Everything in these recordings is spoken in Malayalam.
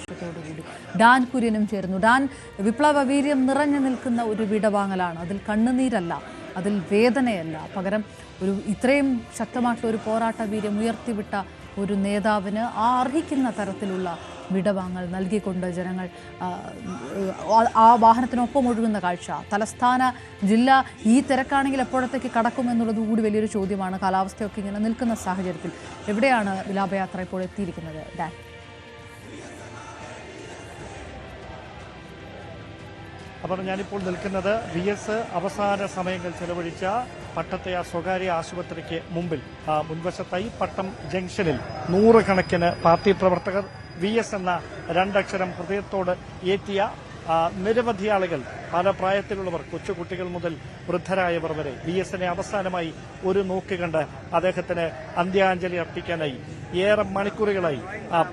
പരാമർശത്തോടുകൂടി ഡാൻ കുര്യനും ചേർന്നു. ഡാൻ, വിപ്ലവ വീര്യം നിറഞ്ഞു നിൽക്കുന്ന ഒരു വിടവാങ്ങലാണ്. അതിൽ കണ്ണുനീരല്ല, അതിൽ വേദനയല്ല, പകരം ഒരു ഇത്രയും ശക്തമായിട്ടുള്ള ഒരു പോരാട്ട വീര്യം ഉയർത്തിവിട്ട ഒരു നേതാവിന് അർഹിക്കുന്ന തരത്തിലുള്ള വിടവാങ്ങൽ നൽകിക്കൊണ്ട് ജനങ്ങൾ ആ വാഹനത്തിനൊപ്പം ഒഴുകുന്ന കാഴ്ച. തലസ്ഥാന ജില്ല ഈ തിരക്കാണെങ്കിൽ എപ്പോഴത്തേക്ക് കടക്കുമെന്നുള്ളത് കൂടി വലിയൊരു ചോദ്യമാണ്. കാലാവസ്ഥയൊക്കെ ഇങ്ങനെ നിൽക്കുന്ന സാഹചര്യത്തിൽ എവിടെയാണ് വിലാപയാത്ര ഇപ്പോൾ എത്തിയിരിക്കുന്നത്? ഡാൻ, അപ്പോൾ ഞാനിപ്പോൾ നിൽക്കുന്നത് VS അവസാന സമയങ്ങൾ ചെലവഴിച്ച പട്ടത്തെ ആ സ്വകാര്യ ആശുപത്രിക്ക് മുമ്പിൽ. മുൻവശത്തായി പട്ടം ജംഗ്ഷനിൽ നൂറുകണക്കിന് പാർട്ടി പ്രവർത്തകർ VS എന്ന രണ്ടക്ഷരം ഹൃദയത്തോട് ഏറ്റിയ നിരവധി ആളുകൾ, പല പ്രായത്തിലുള്ളവർ, കൊച്ചുകുട്ടികൾ മുതൽ വൃദ്ധരായവർ വരെ VSനെ അവസാനമായി ഒരു നോക്ക് കണ്ട് അദ്ദേഹത്തിന് അന്ത്യാഞ്ജലി അർപ്പിക്കാനായി ഏറെ മണിക്കൂറുകളായി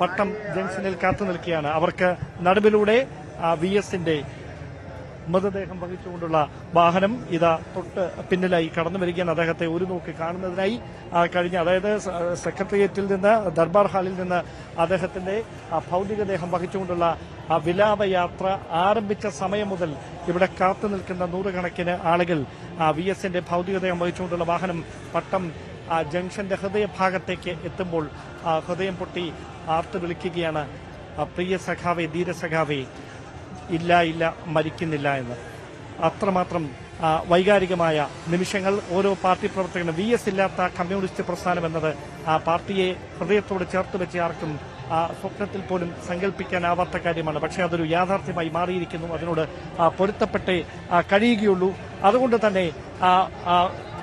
പട്ടം ജംഗ്ഷനിൽ കാത്തു നിൽക്കുകയാണ്. അവർക്ക് നടുവിലൂടെ VSന്റെ മൃതദേഹം വഹിച്ചുകൊണ്ടുള്ള വാഹനം ഇതാ തൊട്ട് പിന്നിലായി കടന്നു വരികയാണ്. അദ്ദേഹത്തെ ഒരു നോക്ക് കാണുന്നതിനായി കഴിഞ്ഞ, അതായത് സെക്രട്ടേറിയറ്റിൽ നിന്ന്, ദർബാർ ഹാളിൽ നിന്ന് അദ്ദേഹത്തിന്റെ ഭൗതികദേഹം വഹിച്ചുകൊണ്ടുള്ള വിലാപയാത്ര ആരംഭിച്ച സമയം മുതൽ ഇവിടെ കാത്തു നിൽക്കുന്ന നൂറുകണക്കിന് ആളുകൾ VSന്റെ ഭൗതികദേഹം വഹിച്ചുകൊണ്ടുള്ള വാഹനം പട്ടം ജംഗ്ഷന്റെ ഹൃദയഭാഗത്തേക്ക് എത്തുമ്പോൾ ഹൃദയം പൊട്ടി ആർത്തു വിളിക്കുകയാണ്, പ്രിയ സഖാവേ, ധീരസഖാവേ, ഇല്ല ഇല്ല, മരിക്കുന്നില്ല എന്ന്. അത്രമാത്രം വൈകാരികമായ നിമിഷങ്ങൾ ഓരോ പാർട്ടി പ്രവർത്തകനും. VS ഇല്ലാത്ത കമ്മ്യൂണിസ്റ്റ് പ്രസ്ഥാനം എന്നത് പാർട്ടിയെ ഹൃദയത്തോട് ചേർത്ത് വെച്ച് ആർക്കും സ്വപ്നത്തിൽ പോലും സങ്കല്പിക്കാനാവാത്ത കാര്യമാണ്. പക്ഷേ അതൊരു യാഥാർത്ഥ്യമായി മാറിയിരിക്കുന്നു. അതിനോട് പൊരുത്തപ്പെട്ടേ കഴിയുകയുള്ളൂ. അതുകൊണ്ട് തന്നെ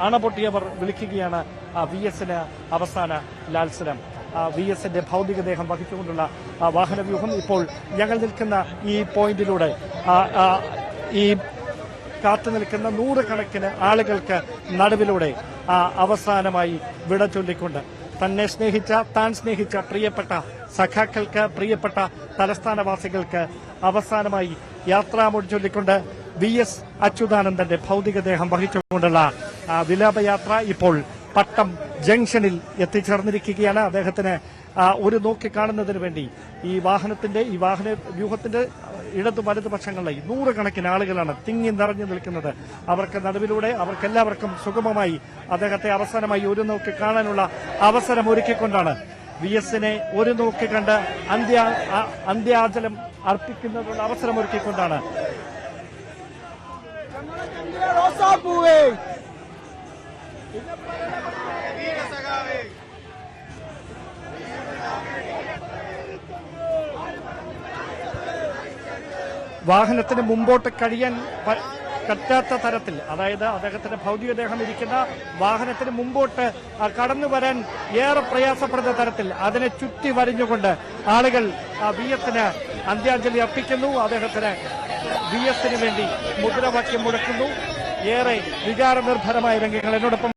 അണപൊട്ടിയവർ വിളിക്കുകയാണ് VSന് അവസാന ലാൽസനം. VSന്റെ ഭൗതികദേഹം വഹിച്ചുകൊണ്ടുള്ള വാഹനവ്യൂഹം ഇപ്പോൾ ഞങ്ങൾ നിൽക്കുന്ന ഈ പോയിന്റിലൂടെ ഈ കാത്തു നിൽക്കുന്ന നൂറുകണക്കിന് ആളുകൾക്ക് നടുവിലൂടെ അവസാനമായി വിട ചൊല്ലിക്കൊണ്ട് താൻ സ്നേഹിച്ച പ്രിയപ്പെട്ട സഖാക്കൾക്ക്, പ്രിയപ്പെട്ട തലസ്ഥാനവാസികൾക്ക് അവസാനമായി യാത്രാമൊഴി ചൊല്ലിക്കൊണ്ട് VS അച്യുതാനന്ദന്റെ ഭൗതികദേഹം വഹിച്ചുകൊണ്ടുള്ള വിലാപയാത്ര ഇപ്പോൾ പട്ടം ജംഗ്ഷനിൽ എത്തിച്ചേർന്നിരിക്കുകയാണ്. അദ്ദേഹത്തിന് ഒരു നോക്കി കാണുന്നതിന് വേണ്ടി ഈ വാഹന വ്യൂഹത്തിന്റെ ഇടതു വലതുപക്ഷങ്ങളിലായി നൂറുകണക്കിന് ആളുകളാണ് തിങ്ങി നിറഞ്ഞു നിൽക്കുന്നത്. അവർക്ക് നടുവിലൂടെ അവർക്കെല്ലാവർക്കും സുഗമമായി അദ്ദേഹത്തെ അവസാനമായി ഒരു നോക്കി കാണാനുള്ള അവസരം ഒരുക്കിക്കൊണ്ടാണ്, VSനെ ഒരു നോക്കി കണ്ട് അന്ത്യാചലം അർപ്പിക്കുന്നതിനുള്ള അവസരം ഒരുക്കിക്കൊണ്ടാണ് വാഹനത്തിന് മുമ്പോട്ട് കഴിയാൻ പറ്റാത്ത തരത്തിൽ, അതായത് അദ്ദേഹത്തിന്റെ ഭൗതികദേഹം ഇരിക്കുന്ന വാഹനത്തിന് മുമ്പോട്ട് കടന്നു വരാൻ ഏറെ പ്രയാസപ്പെടുന്ന തരത്തിൽ അതിനെ ചുറ്റി വരിഞ്ഞുകൊണ്ട് ആളുകൾ VSന് അന്ത്യാഞ്ജലി അർപ്പിക്കുന്നു. അദ്ദേഹത്തിന് VSന് വേണ്ടി മുദ്രാവാക്യം മുഴക്കുന്നു. ഏറെ വികാരനിർഭരമായ രംഗങ്ങൾ എന്നോടൊപ്പം